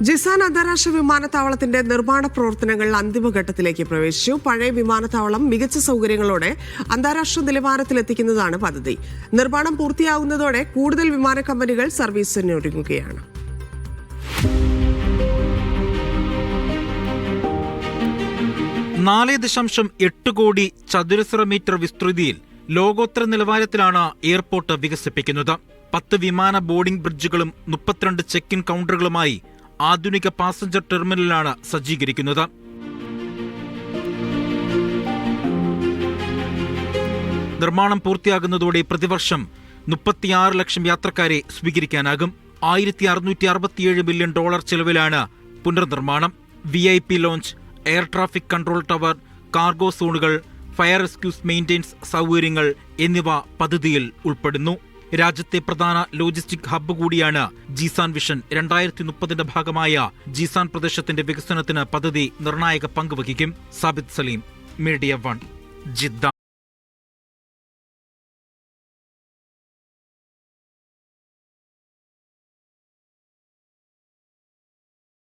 ജിസാൻ അന്താരാഷ്ട്ര വിമാനത്താവളത്തിന്റെ നിർമ്മാണ പ്രവർത്തനങ്ങൾ അന്തിമഘട്ടത്തിലേക്ക് പ്രവേശിച്ചു. പഴയ വിമാനത്താവളം മികച്ച സൗകര്യങ്ങളോടെ അന്താരാഷ്ട്ര നിലവാരത്തിലെത്തിക്കുന്നതാണ് പദ്ധതി. നിർമ്മാണം പൂർത്തിയാകുന്നതോടെ കൂടുതൽ വിമാന കമ്പനികൾ സർവീസിനൊരുങ്ങുകയാണ്. $4.8 കോടി ചതുരശ്ര മീറ്റർ വിസ്തൃതിയിൽ ലോകോത്തര നിലവാരത്തിലാണ് എയർപോർട്ട് വികസിപ്പിക്കുന്നത്. 10 വിമാന ബോർഡിംഗ് ബ്രിഡ്ജുകളും 32 ചെക്ക് ഇൻ കൗണ്ടറുകളുമായി ആധുനിക പാസഞ്ചർ ടെർമിനലാണ് സജ്ജീകരിക്കുന്നത്. നിർമ്മാണം പൂർത്തിയാകുന്നതോടെ പ്രതിവർഷം 36 ലക്ഷം യാത്രക്കാരെ സ്വീകരിക്കാനാകും. $1,667 മില്യൺ ചെലവിലാണ് പുനർനിർമ്മാണം. VIP launch, air traffic control tower, cargo സോണുകൾ, ഫയർ റെസ്ക്യൂസ് മെയിന്റനൻസ് സൗകര്യങ്ങൾ എന്നിവ പദ്ധതിയിൽ ഉൾപ്പെടുന്നു. രാജ്യത്തെ പ്രധാന ലോജിസ്റ്റിക് ഹബ്ബ് കൂടിയാണ് ജിസാൻ വിഷൻ. 2030 ഭാഗമായ ജിസാൻ പ്രദേശത്തിന്റെ വികസനത്തിന് പദ്ധതി നിർണായക പങ്ക് വഹിക്കും. Sabith Saleem, media 1, Jeddah.